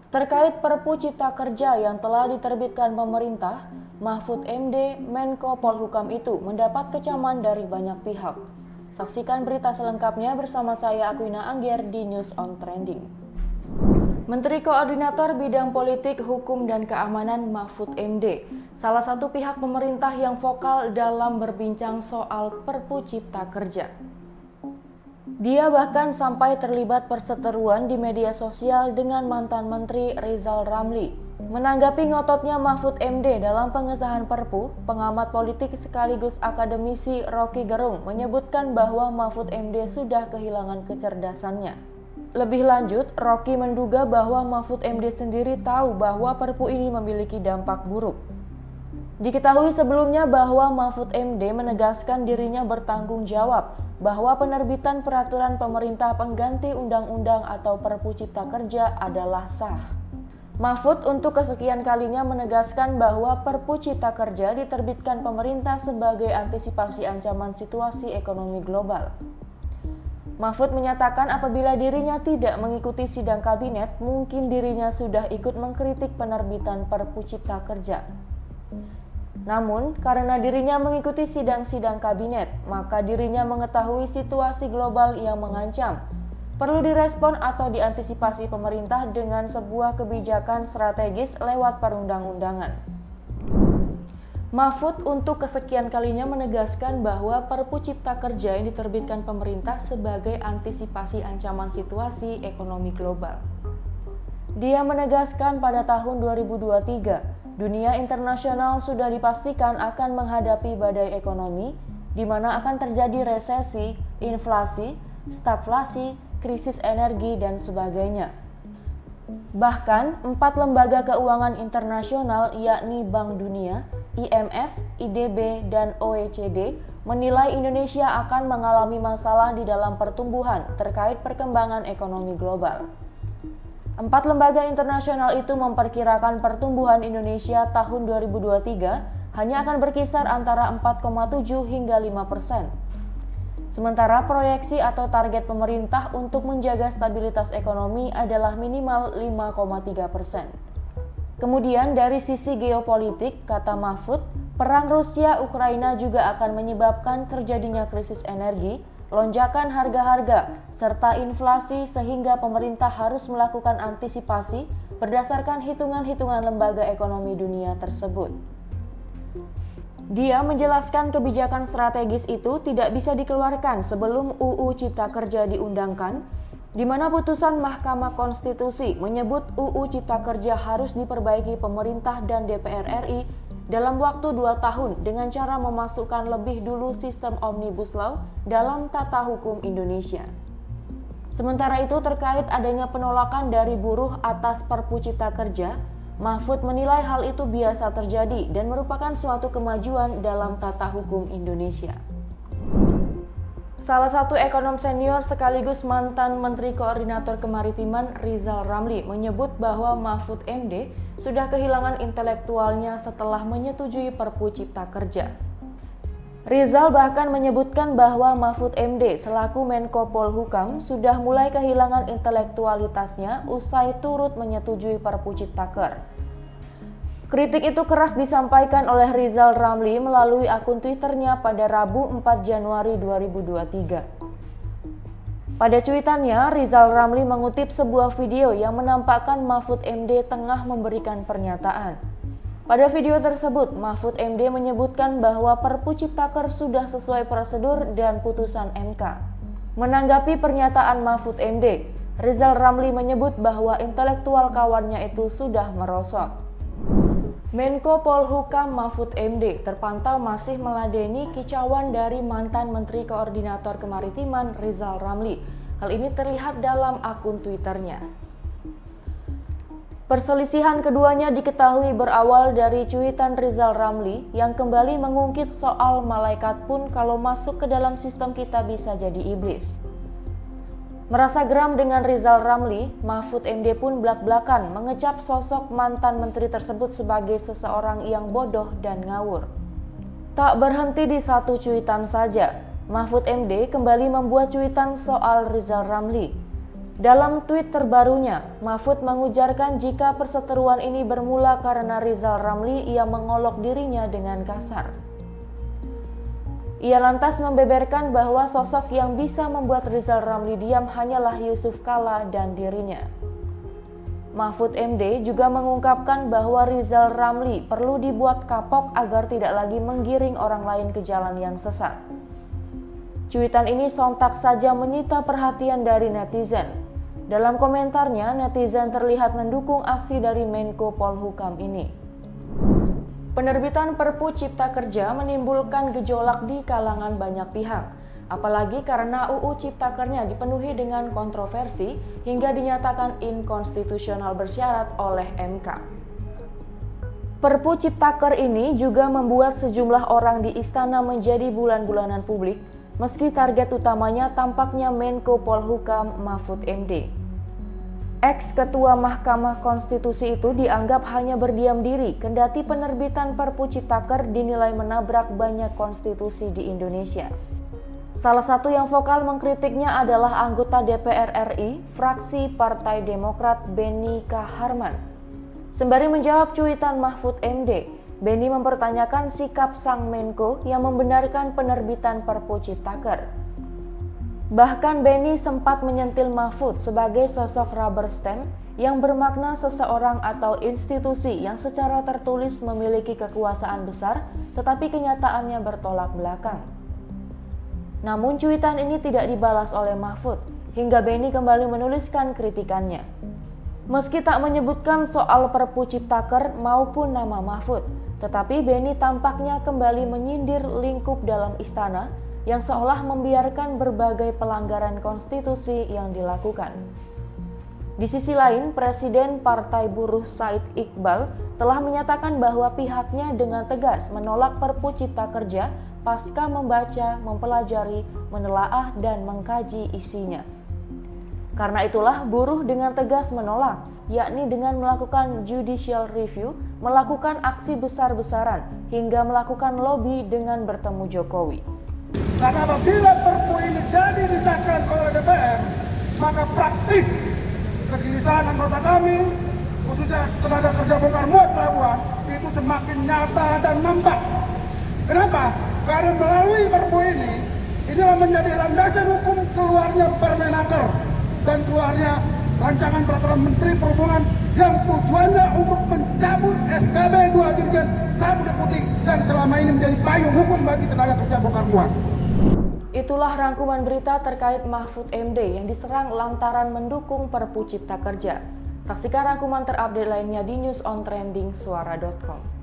Terkait Perpu Cipta Kerja yang telah diterbitkan pemerintah, Mahfud MD, Menko Polhukam itu mendapat kecaman dari banyak pihak. Saksikan berita selengkapnya bersama saya Aquina Angger di News on Trending. Menteri Koordinator Bidang Politik, Hukum, dan Keamanan Mahfud MD, salah satu pihak pemerintah yang vokal dalam berbincang soal Perpu Cipta Kerja. Dia bahkan sampai terlibat perseteruan di media sosial dengan mantan Menteri Rizal Ramli. Menanggapi ngototnya Mahfud MD dalam pengesahan Perpu, pengamat politik sekaligus akademisi Rocky Gerung menyebutkan bahwa Mahfud MD sudah kehilangan kecerdasannya. Lebih lanjut, Rocky menduga bahwa Mahfud MD sendiri tahu bahwa Perpu ini memiliki dampak buruk. Diketahui sebelumnya bahwa Mahfud MD menegaskan dirinya bertanggung jawab bahwa penerbitan peraturan pemerintah pengganti undang-undang atau Perpu Cipta Kerja adalah sah. Mahfud untuk kesekian kalinya menegaskan bahwa Perpu Cipta Kerja diterbitkan pemerintah sebagai antisipasi ancaman situasi ekonomi global. Mahfud menyatakan apabila dirinya tidak mengikuti sidang kabinet, mungkin dirinya sudah ikut mengkritik penerbitan Perpu Cipta Kerja. Namun, karena dirinya mengikuti sidang-sidang kabinet, maka dirinya mengetahui situasi global yang mengancam. Perlu direspon atau diantisipasi pemerintah dengan sebuah kebijakan strategis lewat perundang-undangan. Mahfud untuk kesekian kalinya menegaskan bahwa Perpu Cipta Kerja yang diterbitkan pemerintah sebagai antisipasi ancaman situasi ekonomi global. Dia menegaskan pada tahun 2023, dunia internasional sudah dipastikan akan menghadapi badai ekonomi, di mana akan terjadi resesi, inflasi, stagflasi, krisis energi, dan sebagainya. Bahkan, 4 lembaga keuangan internasional yakni Bank Dunia, IMF, IDB, dan OECD menilai Indonesia akan mengalami masalah di dalam pertumbuhan terkait perkembangan ekonomi global. 4 lembaga internasional itu memperkirakan pertumbuhan Indonesia tahun 2023 hanya akan berkisar antara 4,7 hingga 5%. Sementara proyeksi atau target pemerintah untuk menjaga stabilitas ekonomi adalah minimal 5,3%. Kemudian dari sisi geopolitik, kata Mahfud, perang Rusia-Ukraina juga akan menyebabkan terjadinya krisis energi, lonjakan harga-harga, serta inflasi sehingga pemerintah harus melakukan antisipasi berdasarkan hitungan-hitungan lembaga ekonomi dunia tersebut. Dia menjelaskan kebijakan strategis itu tidak bisa dikeluarkan sebelum UU Cipta Kerja diundangkan, di mana putusan Mahkamah Konstitusi menyebut UU Cipta Kerja harus diperbaiki pemerintah dan DPR RI dalam waktu 2 tahun dengan cara memasukkan lebih dulu sistem Omnibus Law dalam tata hukum Indonesia. Sementara itu terkait adanya penolakan dari buruh atas Perpu Cipta Kerja, Mahfud menilai hal itu biasa terjadi dan merupakan suatu kemajuan dalam tata hukum Indonesia. Salah satu ekonom senior sekaligus mantan Menteri Koordinator Kemaritiman Rizal Ramli menyebut bahwa Mahfud MD sudah kehilangan intelektualnya setelah menyetujui Perpu Cipta Kerja. Rizal bahkan menyebutkan bahwa Mahfud MD selaku Menko Polhukam sudah mulai kehilangan intelektualitasnya usai turut menyetujui Perpu Cipta Kerja. Kritik itu keras disampaikan oleh Rizal Ramli melalui akun Twitternya pada Rabu 4 Januari 2023. Pada cuitannya, Rizal Ramli mengutip sebuah video yang menampakkan Mahfud MD tengah memberikan pernyataan. Pada video tersebut, Mahfud MD menyebutkan bahwa Perpu Cipta Kerja sudah sesuai prosedur dan putusan MK. Menanggapi pernyataan Mahfud MD, Rizal Ramli menyebut bahwa intelektual kawannya itu sudah merosot. Menko Polhukam Mahfud MD terpantau masih meladeni kicauan dari mantan Menteri Koordinator Kemaritiman Rizal Ramli. Hal ini terlihat dalam akun Twitternya. Perselisihan keduanya diketahui berawal dari cuitan Rizal Ramli yang kembali mengungkit soal malaikat pun kalau masuk ke dalam sistem kita bisa jadi iblis. Merasa geram dengan Rizal Ramli, Mahfud MD pun blak-blakan mengecap sosok mantan menteri tersebut sebagai seseorang yang bodoh dan ngawur. Tak berhenti di satu cuitan saja, Mahfud MD kembali membuat cuitan soal Rizal Ramli. Dalam tweet terbarunya, Mahfud mengujarkan jika perseteruan ini bermula karena Rizal Ramli ia mengolok dirinya dengan kasar. Ia lantas membeberkan bahwa sosok yang bisa membuat Rizal Ramli diam hanyalah Yusuf Kalla dan dirinya. Mahfud MD juga mengungkapkan bahwa Rizal Ramli perlu dibuat kapok agar tidak lagi menggiring orang lain ke jalan yang sesat. Cuitan ini sontak saja menyita perhatian dari netizen. Dalam komentarnya, netizen terlihat mendukung aksi dari Menko Polhukam ini. Penerbitan Perpu Cipta Kerja menimbulkan gejolak di kalangan banyak pihak, apalagi karena UU Ciptakernya dipenuhi dengan kontroversi hingga dinyatakan inkonstitusional bersyarat oleh MK. Perpu Ciptaker ini juga membuat sejumlah orang di istana menjadi bulan-bulanan publik, meski target utamanya tampaknya Menko Polhukam Mahfud MD. Ex-ketua Mahkamah Konstitusi itu dianggap hanya berdiam diri, kendati penerbitan Perpu Ciptaker dinilai menabrak banyak konstitusi di Indonesia. Salah satu yang vokal mengkritiknya adalah anggota DPR RI, fraksi Partai Demokrat Beni Kaharman. Sembari menjawab cuitan Mahfud MD, Beni mempertanyakan sikap sang Menko yang membenarkan penerbitan Perpu Ciptaker. Bahkan Beni sempat menyentil Mahfud sebagai sosok rubber stamp yang bermakna seseorang atau institusi yang secara tertulis memiliki kekuasaan besar tetapi kenyataannya bertolak belakang. Namun cuitan ini tidak dibalas oleh Mahfud hingga Beni kembali menuliskan kritikannya. Meski tak menyebutkan soal Perpu Ciptaker maupun nama Mahfud, tetapi Beni tampaknya kembali menyindir lingkup dalam istana yang seolah membiarkan berbagai pelanggaran konstitusi yang dilakukan. Di sisi lain, Presiden Partai Buruh Said Iqbal telah menyatakan bahwa pihaknya dengan tegas menolak Perpu Cipta Kerja pasca membaca, mempelajari, menelaah, dan mengkaji isinya. Karena itulah buruh dengan tegas menolak, yakni dengan melakukan judicial review, melakukan aksi besar-besaran, hingga melakukan lobby dengan bertemu Jokowi. Karena apabila Perpu ini jadi disahkan oleh DPR, maka praktis kegelisahan anggota kami, khususnya tenaga kerja bongkar muat pelabuhan, itu semakin nyata dan nampak. Kenapa? Karena melalui Perpu ini menjadi landasan hukum keluarnya Permenaker dan keluarnya rancangan peraturan Menteri Perhubungan yang tujuannya untuk mencabut SKB 2 Dirjen 1 Deputi dan selama ini menjadi payung hukum bagi tenaga kerja bongkar muat. Itulah rangkuman berita terkait Mahfud MD yang diserang lantaran mendukung Perpu Cipta Kerja. Saksikan rangkuman terupdate lainnya di newsontrendingsuara.com.